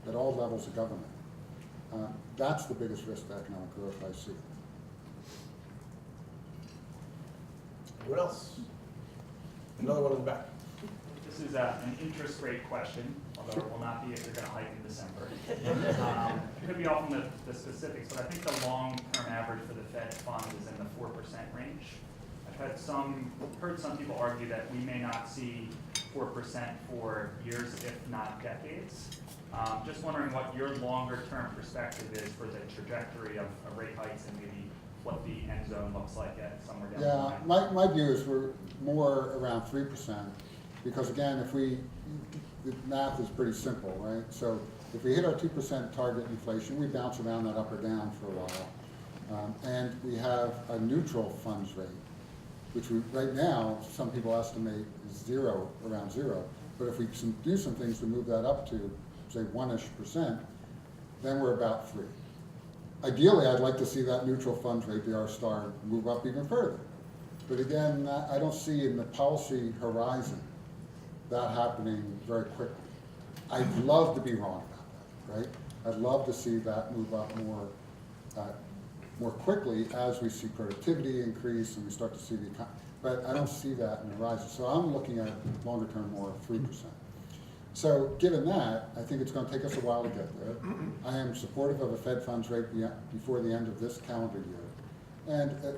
at all levels of government, that's the biggest risk to economic growth I see. Anyone else? Another one in the back. This is an interest rate question, although it will not be if you're going to hike in December. It could be off from the specifics, but I think the long-term average for the Fed fund is in the 4% range. I've heard some people argue that we may not see 4% for years, if not decades. Just wondering what your longer-term perspective is for the trajectory of rate hikes and maybe what the end zone looks like at somewhere down the line. My view is we're more around 3%, because again, the math is pretty simple, right? So if we hit our 2% target inflation, we bounce around that up or down for a while. And we have a neutral funds rate, which right now, some people estimate is zero, around zero. But if we do some things to move that up to, say, 1-ish%, then we're about 3. Ideally, I'd like to see that neutral funds rate, the R-star, move up even further. But again, I don't see in the policy horizon that happening very quickly. I'd love to be wrong about that, right? I'd love to see that move up more quickly as we see productivity increase and we start to see the economy. But I don't see that in the horizon. So I'm looking at longer term more 3%. So given that, I think it's going to take us a while to get there. I am supportive of a Fed funds rate before the end of this calendar year, and at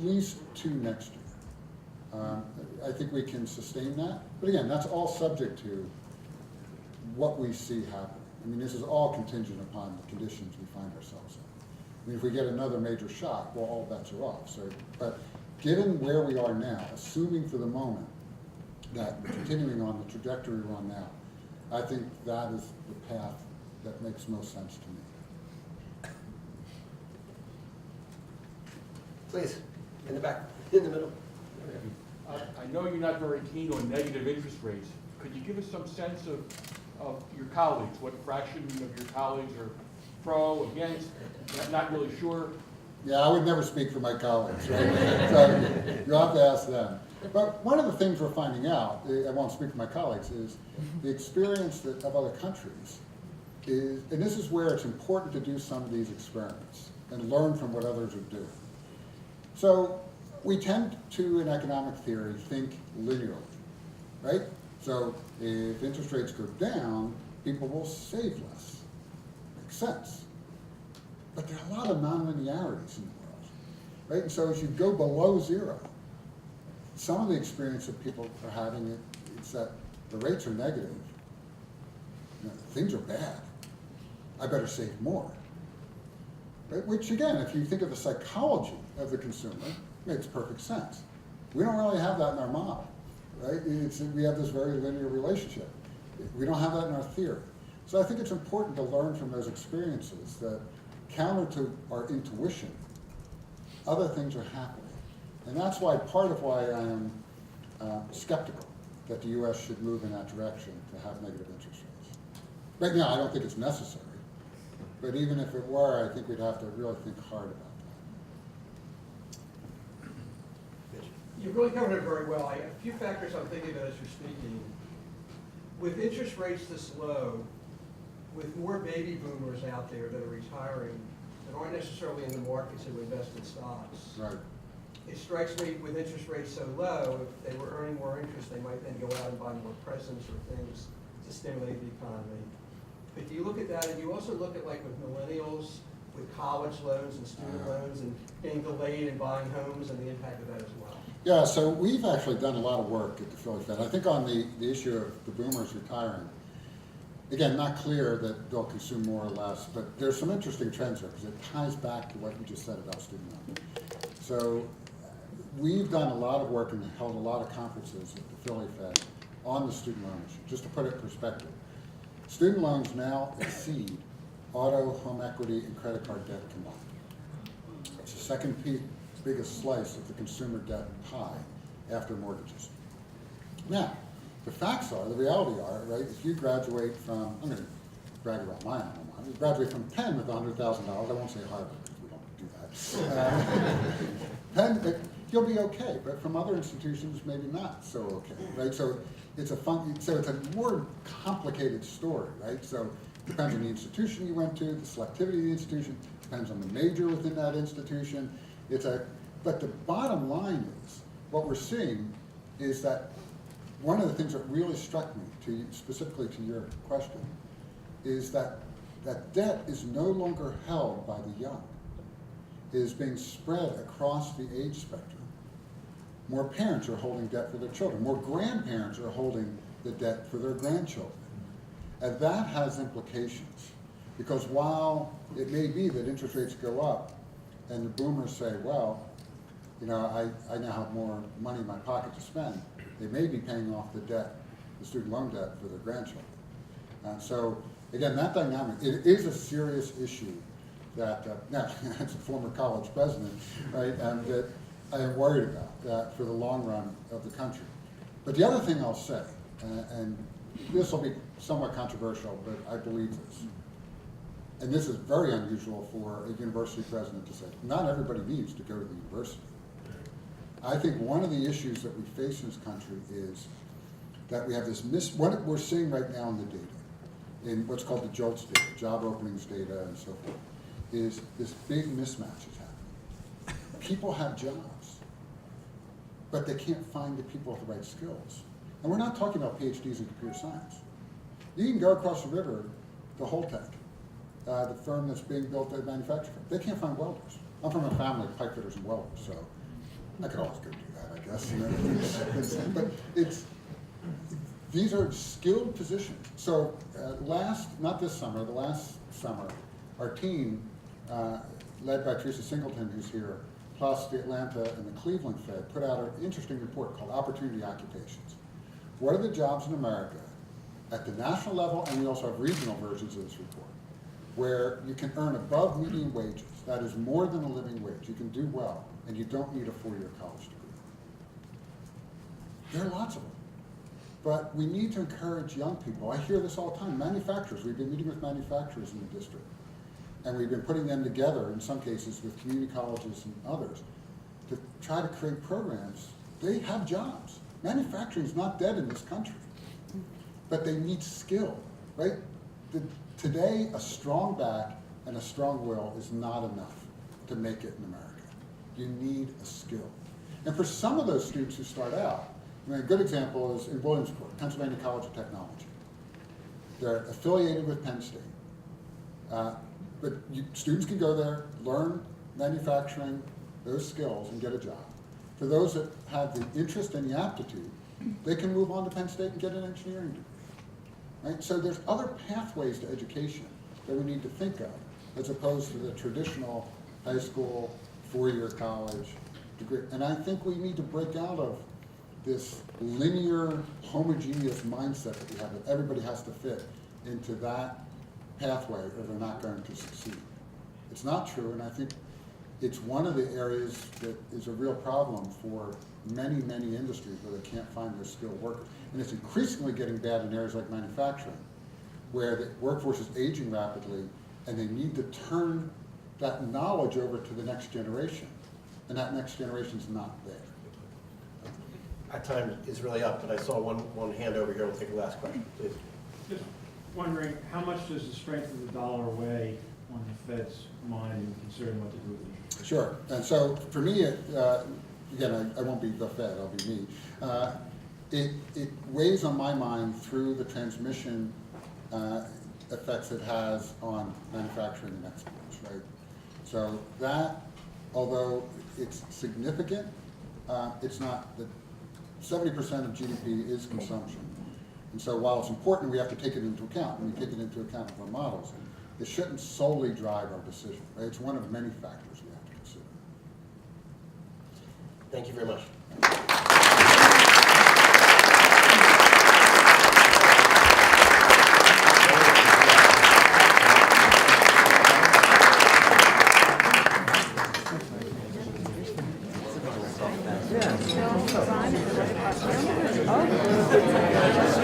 least 2 next year. I think we can sustain that. But again, that's all subject to what we see happening. I mean, this is all contingent upon the conditions we find ourselves in. I mean, if we get another major shock, well, all bets are off. So, but given where we are now, assuming for the moment that we're continuing on the trajectory we're on now, I think that is the path that makes most sense to me. Please, in the back, in the middle. I know you're not very keen on negative interest rates. Could you give us some sense of your colleagues? What fraction of your colleagues are pro, against, not really sure? Yeah, I would never speak for my colleagues, right? So you'll have to ask them. But one of the things we're finding out, I won't speak for my colleagues, is the experience of other countries is, and this is where it's important to do some of these experiments and learn from what others are doing. So we tend to, in economic theory, think linearly, right? So if interest rates go down, people will save less. Makes sense. But there are a lot of nonlinearities in the world, right? And so as you go below zero, some of the experience that people are having is that the rates are negative. You know, things are bad. I better save more. Right? Which again, if you think of the psychology of the consumer, makes perfect sense. We don't really have that in our model, right? We have this very linear relationship. We don't have that in our theory. So I think it's important to learn from those experiences that counter to our intuition, other things are happening. And that's why part of why I am skeptical that the U.S. should move in that direction to have negative interest rates. Right now, I don't think it's necessary. But even if it were, I think we'd have to really think hard about that. You really covered it very well. A few factors I'm thinking about as you're speaking. With interest rates this low, with more baby boomers out there that are retiring that aren't necessarily in the markets to invest in stocks. Right. It strikes me with interest rates so low, if they were earning more interest, they might then go out and buy more presents or things to stimulate the economy. But you look at that, and you also look at like with millennials, with college loans and student loans and being delayed in buying homes and the impact of that as well. Yeah, so we've actually done a lot of work at the Philly Fed. I think on the issue of the boomers retiring, again, not clear that they'll consume more or less, but there's some interesting trends there because it ties back to what you just said about student loans. So we've done a lot of work and held a lot of conferences at the Philly Fed on the student loan issue, just to put it in perspective. Student loans now exceed auto, home equity, and credit card debt combined. It's the second biggest slice of the consumer debt pie after mortgages. Now, the facts are, the reality are, right, if you graduate from, I'm going to brag about my alma mater, you graduate from Penn with $100,000, I won't say Harvard because we don't do that. Penn, you'll be okay, but from other institutions, maybe not so okay, right? So it's a more complicated story, right? So it depends on the institution you went to, the selectivity of the institution, depends on the major within that institution. But the bottom line is, what we're seeing is that one of the things that really struck me, specifically to your question, is that debt is no longer held by the young. It is being spread across the age spectrum. More parents are holding debt for their children. More grandparents are holding the debt for their grandchildren. And that has implications, because while it may be that interest rates go up and the boomers say, well, you know, I now have more money in my pocket to spend, they may be paying off the debt, the student loan debt for their grandchildren. So again, that dynamic, it is a serious issue that, now, as a former college president, right, that I am worried about for the long run of the country. But the other thing I'll say, and this will be somewhat controversial, but I believe this, and this is very unusual for a university president to say, not everybody needs to go to the university. I think one of the issues that we face in this country is that we have this what we're seeing right now in the data, in what's called the JOLTS data, job openings data and so forth, is this big mismatch is happening. People have jobs, but they can't find the people with the right skills. And we're not talking about PhDs in computer science. You can go across the river to Holtec, the firm that's being built at manufacturing. They can't find welders. I'm from a family of pipe fitters and welders, so I could always go do that, I guess. But these are skilled positions. So not this summer, the last summer, our team, led by Teresa Singleton, who's here, plus the Atlanta and the Cleveland Fed, put out an interesting report called Opportunity Occupations. What are the jobs in America at the national level, and we also have regional versions of this report, where you can earn above median wages, that is more than a living wage, you can do well, and you don't need a four-year college degree. There are lots of them. But we need to encourage young people. I hear this all the time. Manufacturers, we've been meeting with manufacturers in the district, and we've been putting them together, in some cases, with community colleges and others, to try to create programs. They have jobs. Manufacturing is not dead in this country, but they need skill, right? Today, a strong back and a strong will is not enough to make it in America. You need a skill. And for some of those students who start out, I mean, a good example is in Williamsport, Pennsylvania College of Technology. They're affiliated with Penn State. But students can go there, learn manufacturing, those skills, and get a job. For those that have the interest and the aptitude, they can move on to Penn State and get an engineering degree. Right? So there's other pathways to education that we need to think of, as opposed to the traditional high school, four-year college degree. And I think we need to break out of this linear, homogeneous mindset that we have, that everybody has to fit into that pathway or they're not going to succeed. It's not true, and I think it's one of the areas that is a real problem for many, many industries where they can't find their skilled workers. And it's increasingly getting bad in areas like manufacturing, where the workforce is aging rapidly and they need to turn that knowledge over to the next generation, and that next generation's not there. Our time is really up, but I saw one hand over here. We'll take the last question, please. Just wondering, how much does the strength of the dollar weigh on the Fed's mind in considering what to do with it? Sure. And so for me, again, I won't be the Fed, I'll be me. It weighs on my mind through the transmission effects it has on manufacturing and exports, right? So that, although it's significant, it's not the 70% of GDP is consumption. And so while it's important, we have to take it into account, and we take it into account in our models. It shouldn't solely drive our decision, right? It's one of many factors we have to consider. Thank you very much. Yeah.